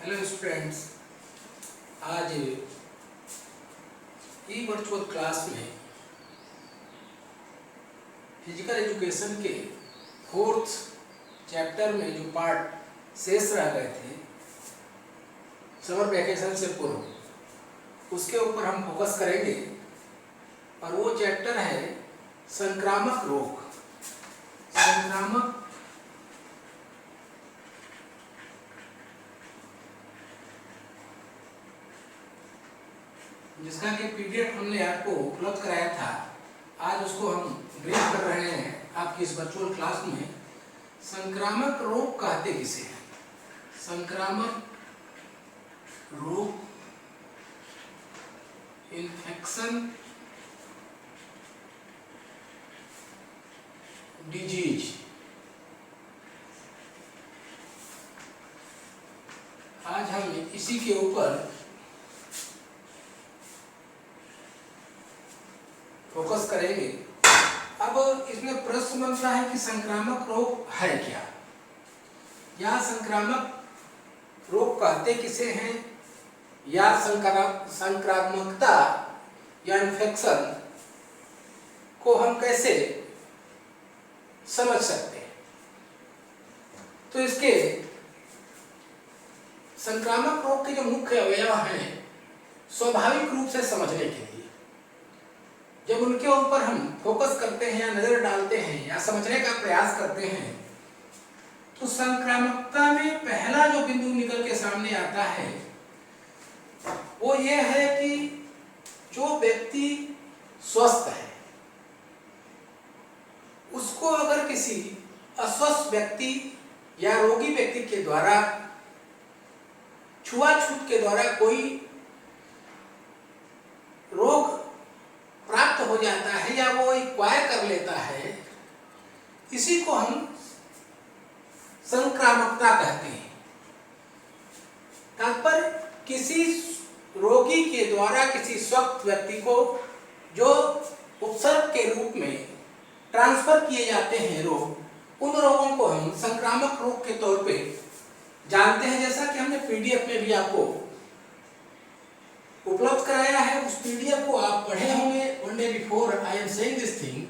Hello students, आज ई virtual class में physical education के 4th चैप्टर में जो पार्ट शेष रह गए थे समर वैकेशन से पूर्व, उसके ऊपर हम फोकस करेंगे। और वो चैप्टर है संक्रामक रोग। संक्रामक जिसका कि पीडीएफ हमने आपको उपलब्ध कराया था, आज उसको हम ब्रीफ कर रहे हैं आपकी इस वर्चुअल क्लास में। संक्रामक रोग कहते किसे हैं? संक्रामक रोग, इन्फेक्शन डिजीज। आज हम इसी के ऊपर फोकस करेंगे। अब इसमें प्रश्न बनता है कि संक्रामक रोग है क्या, या संक्रामक रोग कहते किसे हैं, या संक्रामकता या इन्फेक्शन को हम कैसे समझ सकते हैं। तो इसके संक्रामक रोग के जो मुख्य अवयव हैं, स्वाभाविक रूप से समझने के लिए जब उनके ऊपर हम फोकस करते हैं या नजर डालते हैं या समझने का प्रयास करते हैं, तो संक्रामकता में पहला जो बिंदु निकल के सामने आता है वो ये है कि जो व्यक्ति स्वस्थ है उसको अगर किसी अस्वस्थ व्यक्ति या रोगी व्यक्ति के द्वारा छुआछूत के द्वारा कोई रोग प्राप्त हो जाता है या वो एक्वायर कर लेता है, इसी को हम संक्रामकता कहते हैं। तात्पर्य किसी रोगी के द्वारा किसी स्वस्थ व्यक्ति को जो उपसर्ग के रूप में ट्रांसफर किए जाते हैं रोग, उन रोगों को हम संक्रामक रोग के तौर पे जानते हैं। जैसा कि हमने पीडीएफ में भी आपको उपलब्ध कराया है, उस पीडीएफ को आप पढ़े होंगे। One day before I am saying this thing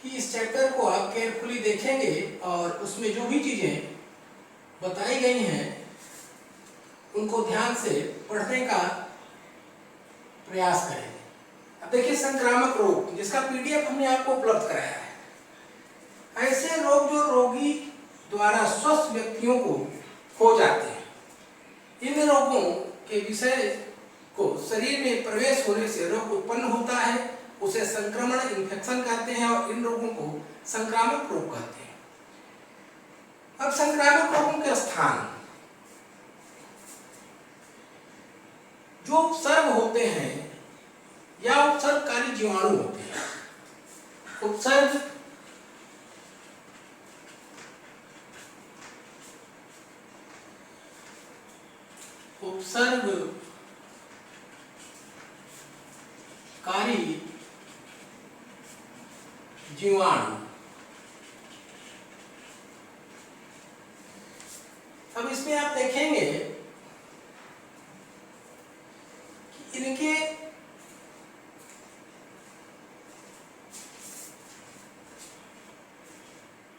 कि इस चैप्टर को आप केयरफुली देखेंगे और उसमें जो भी चीजें बताई गई हैं उनको ध्यान से पढ़ने का प्रयास करेंगे। अब देखिए, संक्रामक रोग जिसका पीडीएफ हमने आपको उपलब्ध कराया है, ऐसे रोग जो रोगी द्वारा स्वस्थ व्यक्तियों को हो जाते हैं, इन रोगों के विषय को शरीर में प्रवेश होने से रोग उत्पन्न होता है, उसे संक्रमण इन्फेक्शन कहते हैं और इन रोगों को संक्रामक रोग कहते हैं। अब संक्रामक रोगों के स्थान, जो उपसर्ग होते हैं या उपसर्गकारी जीवाणु होते हैं, उपसर्ग कारी जीवाणु। अब इसमें आप देखेंगे कि इनके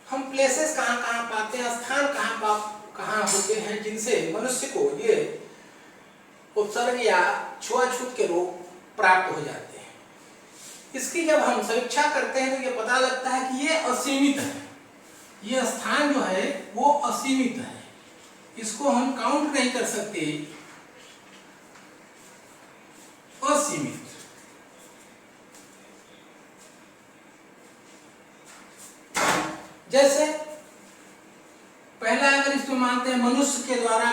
हम प्लेसेस कहाँ कहाँ पाते हैं, स्थान कहाँ होते हैं जिनसे मनुष्य को ये उपसर्ग या छुआछूत के रोग प्राप्त हो जाते हैं। इसकी जब हम समीक्षा करते हैं तो ये पता लगता है कि ये असीमित है, ये स्थान जो है वो असीमित है, इसको हम काउंट नहीं कर सकते, असीमित। जैसे पहला अगर इसमें मानते हैं मनुष्य के द्वारा,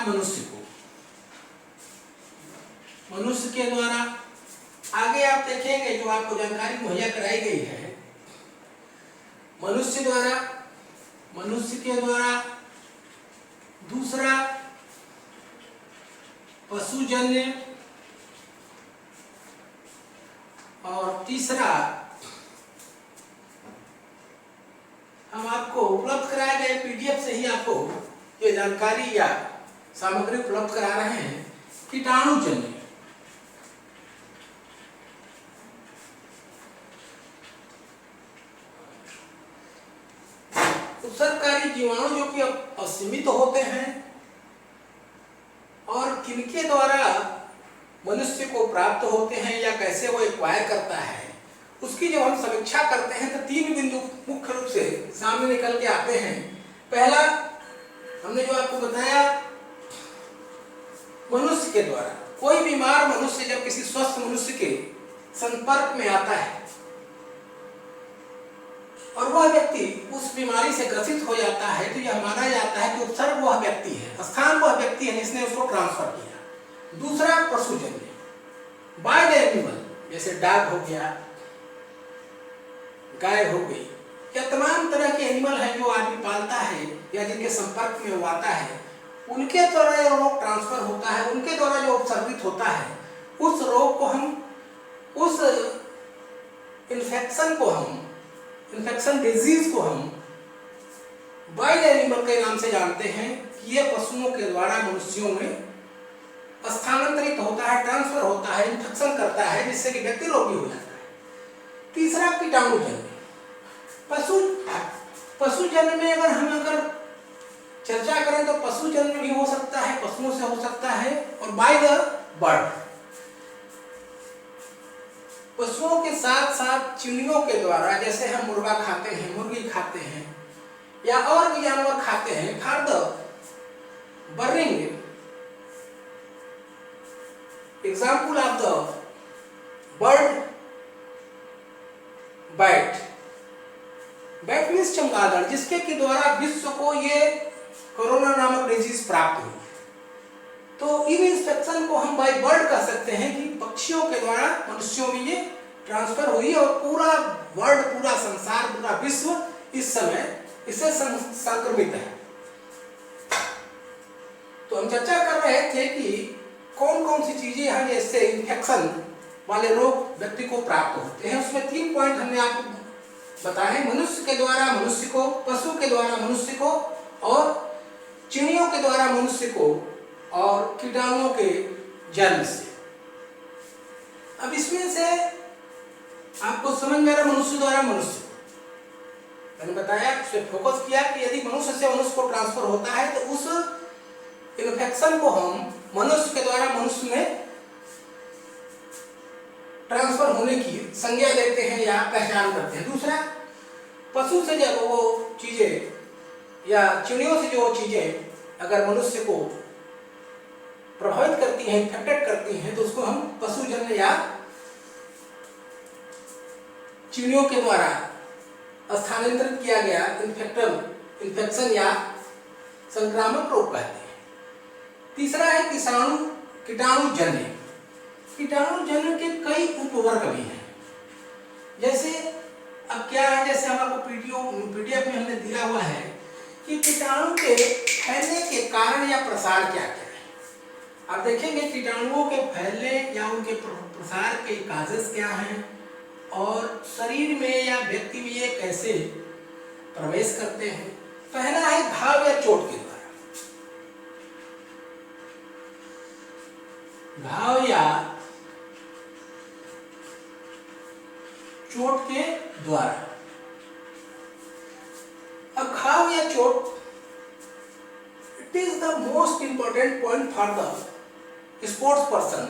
मनुष्य के द्वारा, आगे आप देखेंगे जो आपको जानकारी मुहैया कराई गई है, मनुष्य के द्वारा, दूसरा पशुजन्य, और तीसरा हम आपको उपलब्ध कराए गए पीडीएफ से ही आपको ये जानकारी या सामग्री उपलब्ध करा रहे हैं। कीटाणुजन्य उत्सर्गकारी जीवाणु जो कि असीमित होते हैं और किनके द्वारा मनुष्य को प्राप्त होते हैं या कैसे वो एक्वायर करता है, उसकी जब हम समीक्षा करते हैं तो 3 बिंदु मुख्य रूप से सामने निकल के आते हैं। पहला हमने जो आपको बताया, मनुष्य के द्वारा कोई बीमार मनुष्य जब किसी स्वस्थ मनुष्य के संपर्क में आता है और वह व्यक्ति उस बीमारी से ग्रसित हो जाता है, तो यह माना जाता है कि उत्सर्ग वह व्यक्ति है, स्थान वह व्यक्ति है जिसने उसको ट्रांसफर किया। दूसरा पशुजन्य, बाय द एनिमल, जैसे डॉग हो गया, गाय हो गई, या तमाम तरह के एनिमल हैं जो आदमी पालता है या जिनके संपर्क में वो आता है, उनके द्वारा यह रोग ट्रांसफर होता है, उनके द्वारा जो उपसर्गित होता है, उस रोग को हम, उस इन्फेक्शन को हम, इन्फेक्शन डिजीज को हम वाइल्ड एनिमल के नाम से जानते हैं कि यह पशुओं के द्वारा मनुष्यों में स्थानांतरित होता है, ट्रांसफर होता है, इन्फेक्शन करता है, जिससे कि व्यक्ति रोगी हो जाता है। तीसरा कीटाणुजन्य, पशुजन्य में अगर चर्चा करें तो पशुजन्य भी हो सकता है, पशुओं से हो सकता है, और बाय द बर्ड, पशुओं के साथ साथ चिड़ियों के द्वारा, जैसे हम मुर्गा खाते हैं, मुर्गी खाते हैं या और भी जानवर खाते हैं, for the burning example of the bird bat, bat means चमगादड़, जिसके के द्वारा विश्व को ये कोरोना नामक डिजीज प्राप्त हुई। तो इन इंफेक्शन को हम बाय बर्ड कह सकते हैं कि पक्षियों के द्वारा मनुष्यों में ये ट्रांसफर हुई और पूरा वर्ल्ड, पूरा संसार, पूरा विश्व इस समय इससे संक्रमित है। तो हम चर्चा कर रहे थे कि कौन कौन सी चीजें हैं जैसे इन्फेक्शन वाले रोग व्यक्ति को प्राप्त होते हैं। उसमें 3 पॉइंट हमने आपको बताए, मनुष्य के द्वारा मनुष्य को, पशु के द्वारा मनुष्य को, और चिड़ियों के द्वारा मनुष्य को, और कीटाणुओं के जन्म से। अब इसमें से आपको समझ में आ रहा, मनुष्य द्वारा मनुष्य, मैंने बताया, उस पर फोकस किया कि यदि मनुष्य से मनुष्य को ट्रांसफर होता है तो उस इन्फेक्शन को हम मनुष्य के द्वारा मनुष्य में ट्रांसफर होने की संज्ञा देते हैं या पहचान करते हैं। दूसरा, पशु से जब वो चीजें या चिड़ियों से जो चीजें अगर मनुष्य को प्रभावित करती हैं, इन्फेक्टेड करती हैं, तो उसको हम पशुजन्य या चिड़ियों के द्वारा स्थानांतरित किया गया इन्फेक्शन या संक्रामक रोग कहते हैं। तीसरा है कीटाणुजन्य। कीटाणुजन्य के कई उपवर्ग भी हैं। जैसे अब क्या है, जैसे हम आपको पीडीएफ में हमने दिया हुआ है कि कीटाणु के फैलने के कारण या प्रसार क्या क्या है। आप देखेंगे कीटाणुओं के फैलने या उनके प्रसार के काजेस क्या हैं और शरीर में या व्यक्ति में ये कैसे प्रवेश करते हैं। पहला है घाव या चोट के द्वारा। घाव या चोट के द्वारा। अब घाव या चोट, it is the most important point for the sports person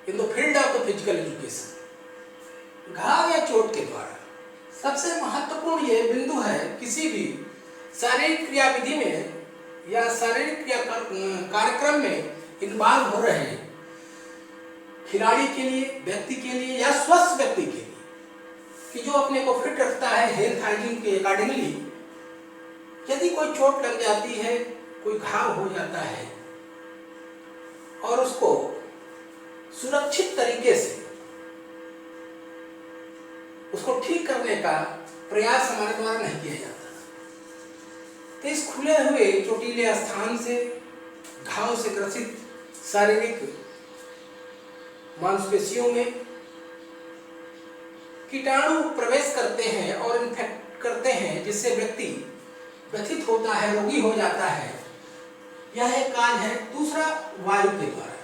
in the field of the physical education. घाव या चोट के द्वारा सबसे महत्वपूर्ण ये बिंदु है किसी भी शारीरिक क्रियाविधि में या शारीरिक क्रिया कार्यक्रम में इन्वॉल्व हो रहे खिलाड़ी के लिए, व्यक्ति के लिए या स्वस्थ व्यक्ति के लिए, कि जो अपने को फिट रखता है हेल्थ हाइजीन के अकॉर्डिंगली, यदि कोई चोट लग जाती है, कोई घाव हो जाता है और उसको सुरक्षित तरीके से उसको ठीक करने का प्रयास हमारे द्वारा नहीं किया जाता, तो इस खुले हुए चोटीले स्थान से, घाव से ग्रसित शारीरिक मांसपेशियों में कीटाणु प्रवेश करते हैं और इन्फेक्ट करते हैं जिससे व्यक्ति व्यथित होता है, रोगी हो जाता है, यह एक काज है। दूसरा, वायु के द्वारा।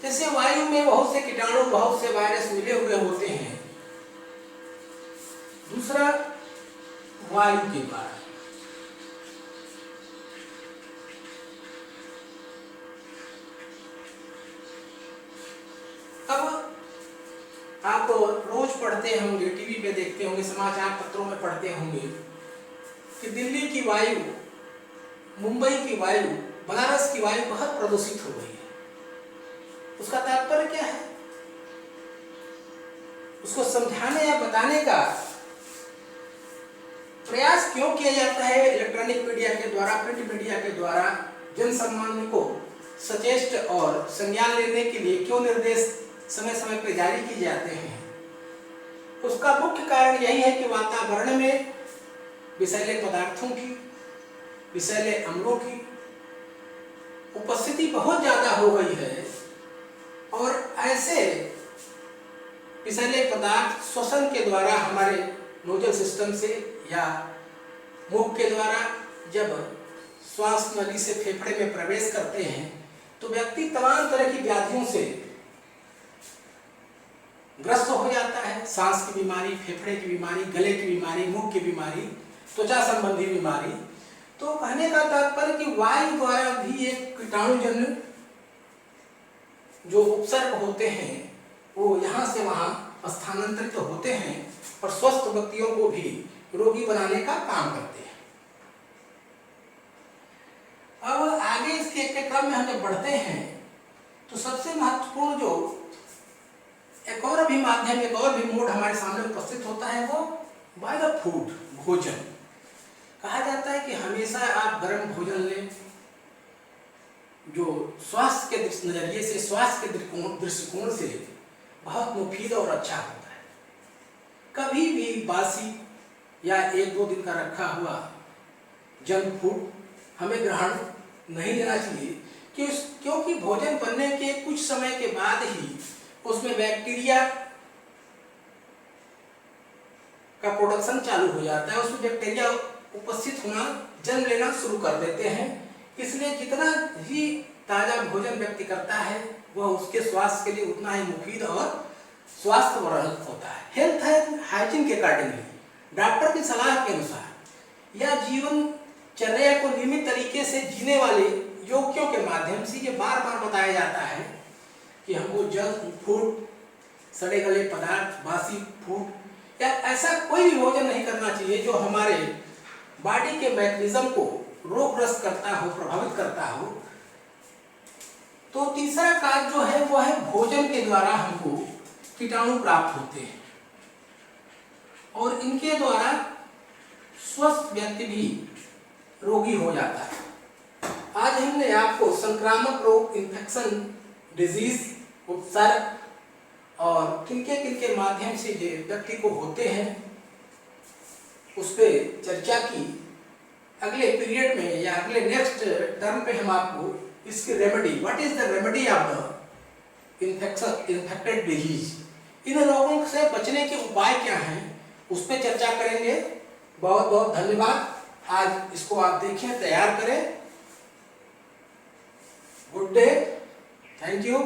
जैसे वायु में बहुत से कीटाणु, बहुत से वायरस मिले हुए होते हैं। दूसरा, वायु के द्वारा। अब आप रोज पढ़ते होंगे, टीवी पे देखते होंगे, समाचार पत्रों में पढ़ते होंगे कि दिल्ली की वायु, मुंबई की वायु, बनारस की वायु बहुत प्रदूषित हो गई है। उसका तात्पर्य क्या है? उसको समझाने या बताने का प्रयास क्यों किया जाता है इलेक्ट्रॉनिक मीडिया के द्वारा, प्रिंट मीडिया के द्वारा? जन सामान्य को सचेष्ट और संज्ञान लेने के लिए क्यों निर्देश समय समय पर जारी किए जाते हैं? उसका मुख्य कारण यही है कि वातावरण में विषैले पदार्थों की, विषैले अम्लों की उपस्थिति बहुत ज्यादा हो गई है और ऐसे विषैले पदार्थ श्वसन के द्वारा हमारे नोजल सिस्टम से या मुख के द्वारा जब श्वास नली से फेफड़े में प्रवेश करते हैं तो व्यक्ति तमाम तरह की व्याधियों से ग्रस्त हो जाता है। सांस की बीमारी, फेफड़े की बीमारी, गले की बीमारी, मुख की बीमारी, त्वचा संबंधी बीमारी। तो कहने का तात्पर्य कि वायु द्वारा भी एक कीटाणुजन्य जो उपसर्ग होते हैं वो यहाँ से वहाँ स्थानांतरित होते हैं और स्वस्थ व्यक्तियों को भी रोगी बनाने का काम करते हैं। अब आगे इसके क्रम में हम जब बढ़ते हैं तो सबसे महत्वपूर्ण जो एक और भी माध्यम, एक और भी मोड हमारे सामने उपस्थित होता है वो बाय द फूड, भोजन। कहा जाता है कि हमेशा आप गर्म भोजन लें जो स्वास्थ्य के नजरिए से, स्वास्थ्य के दृष्टिकोण से बहुत मुफीद और अच्छा होता है। कभी भी बासी या 1-2 दिन का रखा हुआ जंक फूड हमें ग्रहण नहीं लेना चाहिए क्योंकि भोजन बनने के कुछ समय के बाद ही उसमें बैक्टीरिया का प्रोडक्शन चालू हो जाता है, उसमें बैक्टीरिया उपस्थित होना, जन्म लेना शुरू कर देते हैं। इसलिए जितना ही ताजा भोजन व्यक्ति करता है वह उसके स्वास्थ्य के लिए उतना ही मुफीद और स्वास्थ्यवर्धक होता है। हेल्थ एंड हाइजीन के अकॉर्डिंगली, डॉक्टर की सलाह के अनुसार या जीवनचर्या को नियमित तरीके से जीने वाले योगियों के माध्यम से ये बार बार बताया जाता है कि हमको जंक फूड, सड़े गले पदार्थ, बासी फूड या ऐसा कोई भी भोजन नहीं करना चाहिए जो हमारे बॉडी के मैकेनिज्म को रोगग्रस्त करता हो, प्रभावित करता हो। तो तीसरा कार्य जो है वो है भोजन के द्वारा हमको कीटाणु प्राप्त होते हैं और इनके द्वारा स्वस्थ व्यक्ति भी रोगी हो जाता है। आज हमने आपको संक्रामक रोग, इन्फेक्शन डिजीज, उपसर्ग और किनके माध्यम से व्यक्ति को होते हैं उस पर चर्चा की। अगले पीरियड में या अगले नेक्स्ट टर्म पे हम आपको इसकी remedy, what is the remedy of the infected disease, इन रोगों से बचने के उपाय क्या हैं, उस पर चर्चा करेंगे। बहुत बहुत धन्यवाद। आज इसको आप देखें, तैयार करें। Good day, thank you.